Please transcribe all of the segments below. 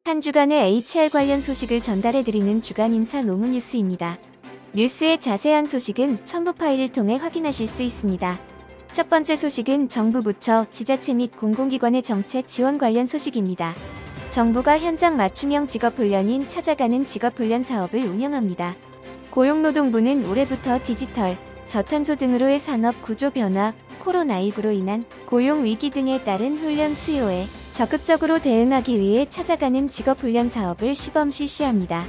한 주간의 HR 관련 소식을 전달해드리는 주간 인사 노무 뉴스입니다. 뉴스의 자세한 소식은 첨부 파일을 통해 확인하실 수 있습니다. 첫 번째 소식은 정부 부처, 지자체 및 공공기관의 정책 지원 관련 소식입니다. 정부가 현장 맞춤형 직업훈련인 찾아가는 직업훈련 사업을 운영합니다. 고용노동부는 올해부터 디지털, 저탄소 등으로의 산업 구조 변화, 코로나19로 인한 고용 위기 등에 따른 훈련 수요에 적극적으로 대응하기 위해 찾아가는 직업훈련 사업을 시범 실시합니다.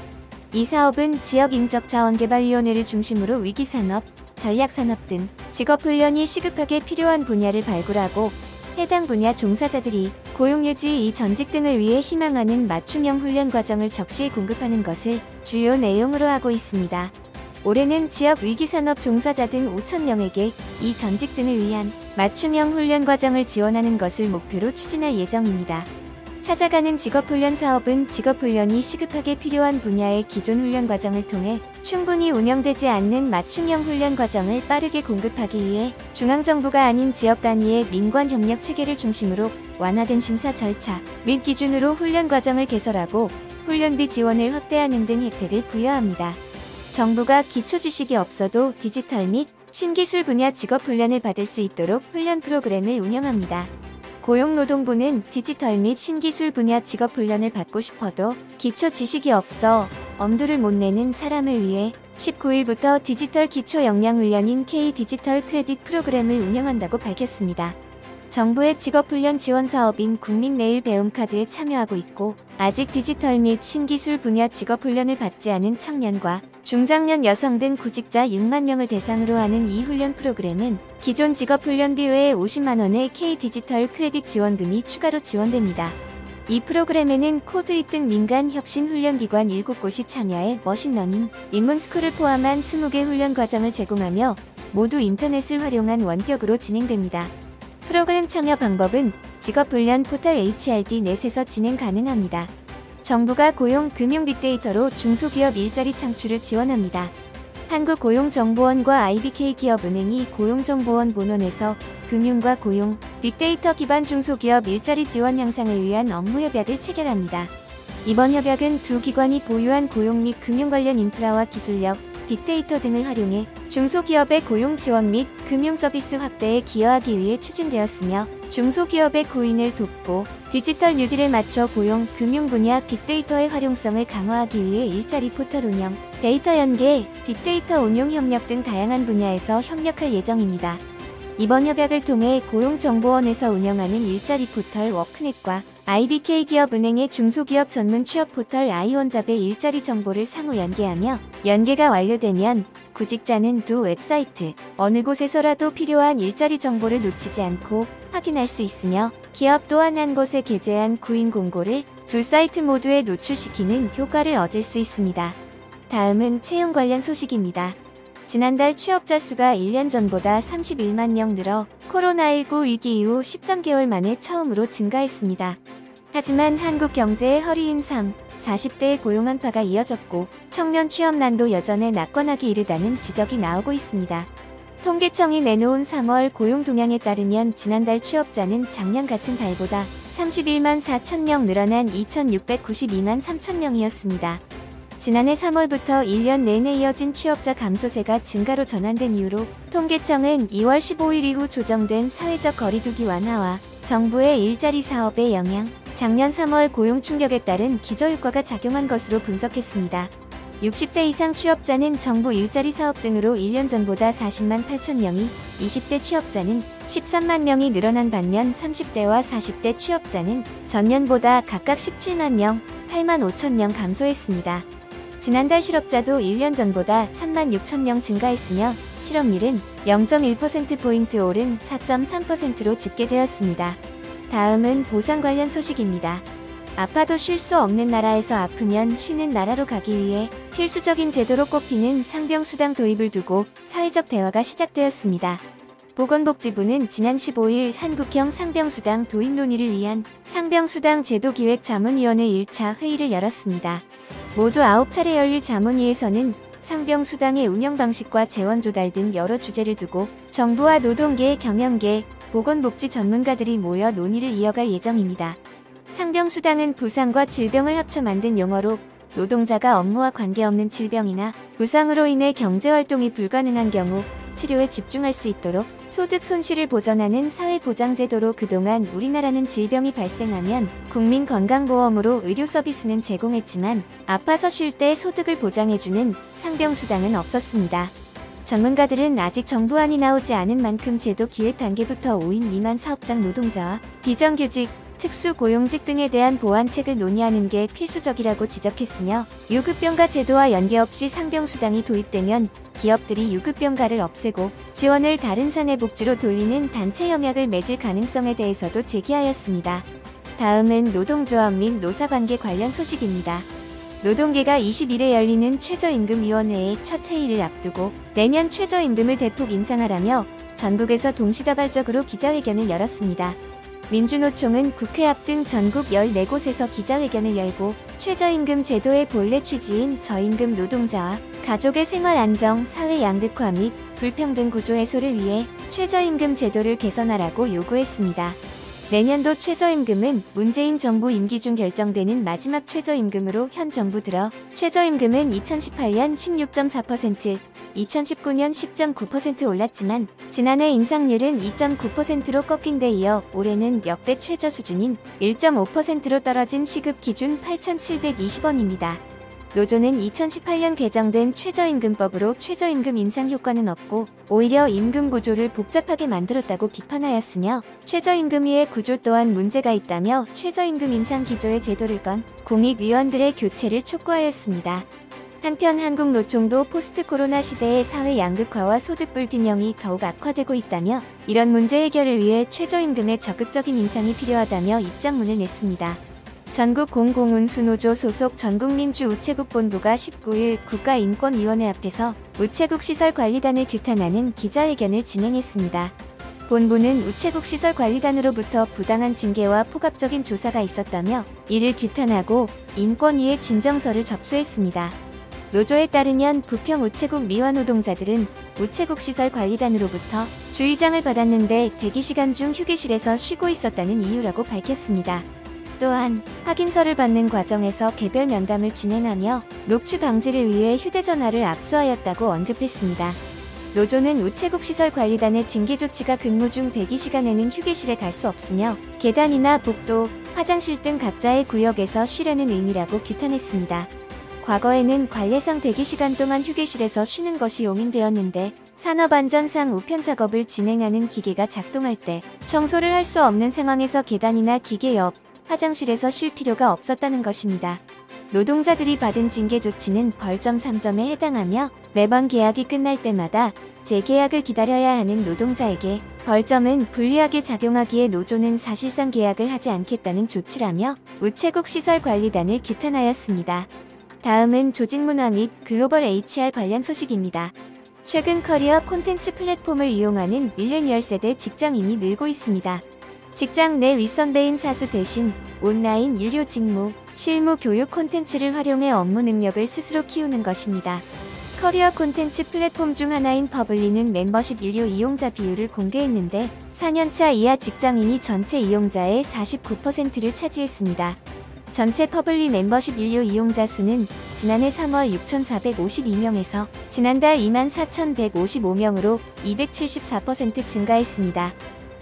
이 사업은 지역인적자원개발위원회를 중심으로 위기산업, 전략산업 등 직업훈련이 시급하게 필요한 분야를 발굴하고 해당 분야 종사자들이 고용유지 이 전직 등을 위해 희망하는 맞춤형 훈련 과정을 적시에 공급하는 것을 주요 내용으로 하고 있습니다. 올해는 지역 위기산업 종사자 등 5,000명에게 이 전직 등을 위한 맞춤형 훈련 과정을 지원하는 것을 목표로 추진할 예정입니다. 찾아가는 직업훈련 사업은 직업훈련이 시급하게 필요한 분야의 기존 훈련 과정을 통해 충분히 운영되지 않는 맞춤형 훈련 과정을 빠르게 공급하기 위해 중앙정부가 아닌 지역 단위의 민관협력 체계를 중심으로 완화된 심사 절차 및 기준으로 훈련 과정을 개설하고 훈련비 지원을 확대하는 등 혜택을 부여합니다. 정부가 기초 지식이 없어도 디지털 및 신기술 분야 직업훈련을 받을 수 있도록 훈련 프로그램을 운영합니다. 고용노동부는 디지털 및 신기술 분야 직업훈련을 받고 싶어도 기초 지식이 없어 엄두를 못 내는 사람을 위해 19일부터 디지털 기초 역량훈련인 K-디지털 크레딧 프로그램을 운영한다고 밝혔습니다. 정부의 직업훈련 지원 사업인 국민내일 배움카드에 참여하고 있고 아직 디지털 및 신기술 분야 직업훈련을 받지 않은 청년과 중장년 여성 등 구직자 6만 명을 대상으로 하는 이 훈련 프로그램은 기존 직업훈련비 외에 50만 원의 K-디지털 크레딧 지원금이 추가로 지원됩니다. 이 프로그램에는 코드2 등 민간 혁신훈련기관 7곳이 참여해 머신러닝, 인문스쿨을 포함한 20개 훈련 과정을 제공하며 모두 인터넷을 활용한 원격으로 진행됩니다. 프로그램 참여 방법은 직업훈련 포털 HRD넷에서 진행 가능합니다. 정부가 고용, 금융 빅데이터로 중소기업 일자리 창출을 지원합니다. 한국고용정보원과 IBK기업은행이 고용정보원 본원에서 금융과 고용, 빅데이터 기반 중소기업 일자리 지원 향상을 위한 업무협약을 체결합니다. 이번 협약은 두 기관이 보유한 고용 및 금융 관련 인프라와 기술력, 빅데이터 등을 활용해 중소기업의 고용 지원 및 금융 서비스 확대에 기여하기 위해 추진되었으며 중소기업의 구인을 돕고 디지털 뉴딜에 맞춰 고용, 금융 분야 빅데이터의 활용성을 강화하기 위해 일자리 포털 운영, 데이터 연계, 빅데이터 운용 협력 등 다양한 분야에서 협력할 예정입니다. 이번 협약을 통해 고용정보원에서 운영하는 일자리 포털 워크넷과 IBK기업은행의 중소기업 전문 취업 포털 아이원잡의 일자리 정보를 상호 연계하며 연계가 완료되면 구직자는 두 웹사이트 어느 곳에서라도 필요한 일자리 정보를 놓치지 않고 확인할 수 있으며 기업 또한 한 곳에 게재한 구인 공고를 두 사이트 모두에 노출시키는 효과를 얻을 수 있습니다. 다음은 채용 관련 소식입니다. 지난달 취업자 수가 1년 전보다 31만 명 늘어 코로나19 위기 이후 13개월 만에 처음으로 증가했습니다. 하지만 한국 경제의 허리인 40대의 고용 한파가 이어졌고 청년 취업 난도 여전해 낙관하기 이르다는 지적이 나오고 있습니다. 통계청이 내놓은 3월 고용 동향에 따르면 지난달 취업자는 작년 같은 달보다 31만 4천 명 늘어난 2,692만 3천 명이었습니다. 지난해 3월부터 1년 내내 이어진 취업자 감소세가 증가로 전환된 이유로 통계청은 2월 15일 이후 조정된 사회적 거리두기 완화와 정부의 일자리 사업의 영향, 작년 3월 고용 충격에 따른 기저효과가 작용한 것으로 분석했습니다. 60대 이상 취업자는 정부 일자리 사업 등으로 1년 전보다 40만 8천 명이, 20대 취업자는 13만 명이 늘어난 반면 30대와 40대 취업자는 전년보다 각각 17만 명, 8만 5천 명 감소했습니다. 지난달 실업자도 1년 전보다 3만 6천 명 증가했으며 실업률은 0.1%포인트 오른 4.3%로 집계되었습니다. 다음은 보상 관련 소식입니다. 아파도 쉴 수 없는 나라에서 아프면 쉬는 나라로 가기 위해 필수적인 제도로 꼽히는 상병수당 도입을 두고 사회적 대화가 시작되었습니다. 보건복지부는 지난 15일 한국형 상병수당 도입 논의를 위한 상병수당 제도기획자문위원회 1차 회의를 열었습니다. 모두 9차례 열릴 자문위에서는 상병수당의 운영 방식과 재원 조달 등 여러 주제를 두고 정부와 노동계, 경영계, 보건복지 전문가들이 모여 논의를 이어갈 예정입니다. 상병수당은 부상과 질병을 합쳐 만든 용어로 노동자가 업무와 관계없는 질병이나 부상으로 인해 경제활동이 불가능한 경우 치료에 집중할 수 있도록 소득 손실을 보전하는 사회보장제도로 그동안 우리나라는 질병이 발생하면 국민건강보험으로 의료 서비스는 제공했지만 아파서 쉴 때 소득을 보장해주는 상병수당은 없었습니다. 전문가들은 아직 정부안이 나오지 않은 만큼 제도 기획 단계부터 5인 미만 사업장 노동자와 비정규직, 특수고용직 등에 대한 보완책을 논의하는 게 필수적이라고 지적했으며 유급병가 제도와 연계없이 상병수당이 도입되면 기업들이 유급병가를 없애고 지원을 다른 사내복지로 돌리는 단체 협약을 맺을 가능성에 대해서도 제기하였습니다. 다음은 노동조합 및 노사관계 관련 소식입니다. 노동계가 20일에 열리는 최저임금위원회의 첫 회의를 앞두고 내년 최저임금을 대폭 인상하라며 전국에서 동시다발적으로 기자회견을 열었습니다. 민주노총은 국회 앞 등 전국 14곳에서 기자회견을 열고 최저임금 제도의 본래 취지인 저임금 노동자와 가족의 생활 안정, 사회 양극화 및 불평등 구조 해소를 위해 최저임금 제도를 개선하라고 요구했습니다. 내년도 최저임금은 문재인 정부 임기 중 결정되는 마지막 최저임금으로 현 정부 들어 최저임금은 2018년 16.4%, 2019년 10.9% 올랐지만 지난해 인상률은 2.9%로 꺾인 데 이어 올해는 역대 최저 수준인 1.5%로 떨어진 시급 기준 8,720원입니다. 노조는 2018년 개정된 최저임금법으로 최저임금 인상 효과는 없고 오히려 임금 구조를 복잡하게 만들었다고 비판하였으며 최저임금위의 구조 또한 문제가 있다며 최저임금 인상 기조의 제도를 건 공익위원들의 교체를 촉구하였습니다. 한편 한국노총도 포스트 코로나 시대의 사회 양극화와 소득 불균형이 더욱 악화되고 있다며 이런 문제 해결을 위해 최저임금의 적극적인 인상이 필요하다며 입장문을 냈습니다. 전국 공공운수노조 소속 전국민주우체국본부가 19일 국가인권위원회 앞에서 우체국시설관리단을 규탄하는 기자회견을 진행했습니다. 본부는 우체국시설관리단으로부터 부당한 징계와 포괄적인 조사가 있었다며 이를 규탄하고 인권위에 진정서를 접수했습니다. 노조에 따르면 부평 우체국 미화 노동자들은 우체국시설관리단으로부터 주의장을 받았는데 대기시간 중 휴게실에서 쉬고 있었다는 이유라고 밝혔습니다. 또한 확인서를 받는 과정에서 개별 면담을 진행하며 녹취 방지를 위해 휴대전화를 압수하였다고 언급했습니다. 노조는 우체국시설관리단의 징계 조치가 근무 중 대기시간에는 휴게실에 갈 수 없으며 계단이나 복도, 화장실 등 각자의 구역에서 쉬려는 의미라고 규탄했습니다. 과거에는 관례상 대기시간 동안 휴게실에서 쉬는 것이 용인되었는데 산업안전상 우편 작업을 진행하는 기계가 작동할 때 청소를 할 수 없는 상황에서 계단이나 기계 옆, 화장실에서 쉴 필요가 없었다는 것입니다. 노동자들이 받은 징계 조치는 벌점 3점에 해당하며 매번 계약이 끝날 때마다 재계약을 기다려야 하는 노동자에게 벌점은 불리하게 작용하기에 노조는 사실상 계약을 하지 않겠다는 조치라며 우체국시설관리단을 규탄하였습니다. 다음은 조직문화 및 글로벌 HR 관련 소식입니다. 최근 커리어 콘텐츠 플랫폼을 이용하는 밀레니얼 세대 직장인이 늘고 있습니다. 직장 내 윗선배인 사수 대신 온라인 유료 직무, 실무 교육 콘텐츠를 활용해 업무 능력을 스스로 키우는 것입니다. 커리어 콘텐츠 플랫폼 중 하나인 퍼블리는 멤버십 유료 이용자 비율을 공개했는데 4년차 이하 직장인이 전체 이용자의 49%를 차지했습니다. 전체 퍼블리 멤버십 유료 이용자 수는 지난해 3월 6,452명에서 지난달 24,155명으로 274% 증가했습니다.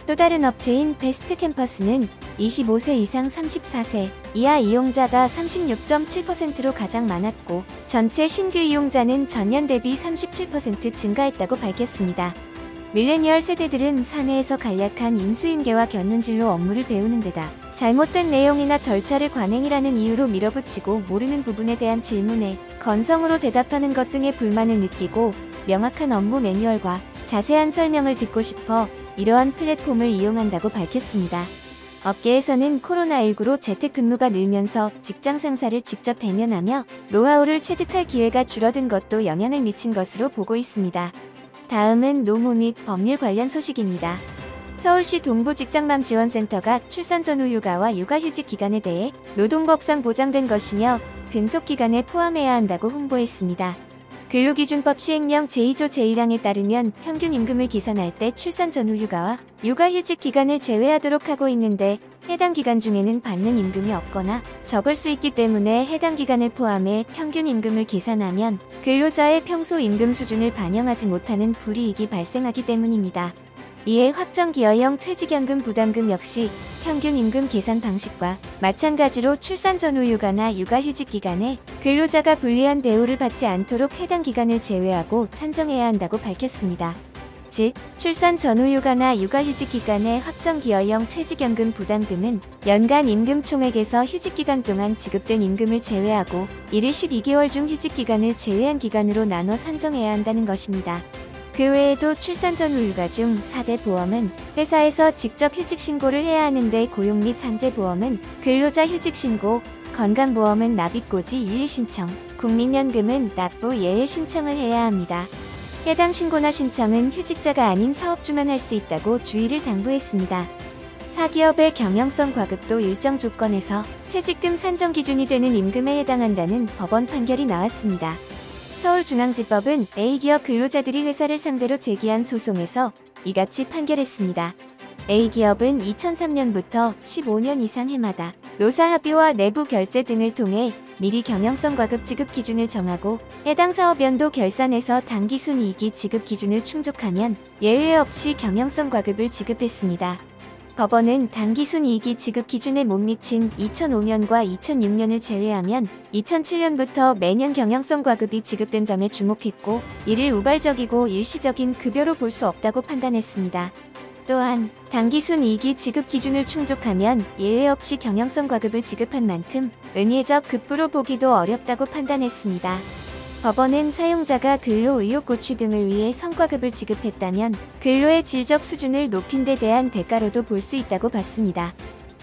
또 다른 업체인 베스트 캠퍼스는 25세 이상 34세 이하 이용자가 36.7%로 가장 많았고 전체 신규 이용자는 전년 대비 37% 증가했다고 밝혔습니다. 밀레니얼 세대들은 사내에서 간략한 인수인계와 곁눈질로 업무를 배우는 데다 잘못된 내용이나 절차를 관행이라는 이유로 밀어붙이고 모르는 부분에 대한 질문에 건성으로 대답하는 것 등의 불만을 느끼고 명확한 업무 매뉴얼과 자세한 설명을 듣고 싶어 이러한 플랫폼을 이용한다고 밝혔습니다. 업계에서는 코로나19로 재택근무가 늘면서 직장 상사를 직접 대면하며 노하우를 체득할 기회가 줄어든 것도 영향을 미친 것으로 보고 있습니다. 다음은 노무 및 법률 관련 소식입니다. 서울시 동부직장맘지원센터가 출산 전후 육아와 육아휴직 기간에 대해 노동법상 보장된 것이며 근속기간에 포함해야 한다고 홍보했습니다. 근로기준법 시행령 제2조 제1항에 따르면 평균 임금을 계산할 때 출산 전후 육아와 육아휴직 기간을 제외하도록 하고 있는데 해당 기간 중에는 받는 임금이 없거나 적을 수 있기 때문에 해당 기간을 포함해 평균 임금을 계산하면 근로자의 평소 임금 수준을 반영하지 못하는 불이익이 발생하기 때문입니다. 이에 확정기여형 퇴직연금 부담금 역시 평균 임금 계산 방식과 마찬가지로 출산 전후 육아나 육아휴직 기간에 근로자가 불리한 대우를 받지 않도록 해당 기간을 제외하고 산정해야 한다고 밝혔습니다. 즉, 출산 전후 육아나 육아휴직 기간의 확정기여형 퇴직연금 부담금은 연간 임금 총액에서 휴직기간 동안 지급된 임금을 제외하고 이를 12개월 중 휴직기간을 제외한 기간으로 나눠 산정해야 한다는 것입니다. 그 외에도 출산 전후 육아 중 4대 보험은 회사에서 직접 휴직 신고를 해야 하는데 고용 및 상제 보험은 근로자 휴직 신고, 건강보험은 납입고지 유예 신청, 국민연금은 납부 예외 신청을 해야 합니다. 해당 신고나 신청은 휴직자가 아닌 사업주만 할 수 있다고 주의를 당부했습니다. 사기업의 경영성 과급도 일정 조건에서 퇴직금 산정 기준이 되는 임금에 해당한다는 법원 판결이 나왔습니다. 서울중앙지법은 A기업 근로자들이 회사를 상대로 제기한 소송에서 이같이 판결했습니다. A기업은 2003년부터 15년 이상 해마다 노사합의와 내부 결제 등을 통해 미리 경영성 과급 지급 기준을 정하고 해당 사업연도 결산에서 당기순이익이 지급 기준을 충족하면 예외 없이 경영성 과급을 지급했습니다. 법원은 당기순이익이 지급 기준에 못 미친 2005년과 2006년을 제외하면 2007년부터 매년 경영성 과급이 지급된 점에 주목했고 이를 우발적이고 일시적인 급여로 볼 수 없다고 판단했습니다. 또한 당기순이익이 지급 기준을 충족하면 예외 없이 경영성 과급을 지급한 만큼 은예적 급부로 보기도 어렵다고 판단했습니다. 법원은 사용자가 근로 의욕 고취 등을 위해 성과급을 지급했다면 근로의 질적 수준을 높인 데 대한 대가로도 볼 수 있다고 봤습니다.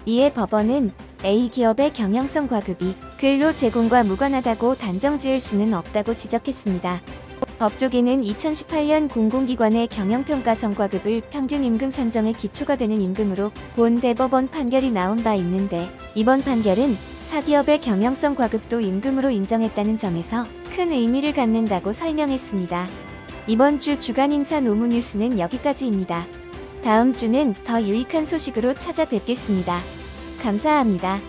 이에 법원은 A기업의 경영성 과급이 근로 제공과 무관하다고 단정지을 수는 없다고 지적했습니다. 법조계는 2018년 공공기관의 경영평가 성과급을 평균 임금 산정의 기초가 되는 임금으로 본 대법원 판결이 나온 바 있는데 이번 판결은 사기업의 경영성 과급도 임금으로 인정했다는 점에서 큰 의미를 갖는다고 설명했습니다. 이번 주 주간 인사 노무 뉴스는 여기까지입니다. 다음 주는 더 유익한 소식으로 찾아뵙겠습니다. 감사합니다.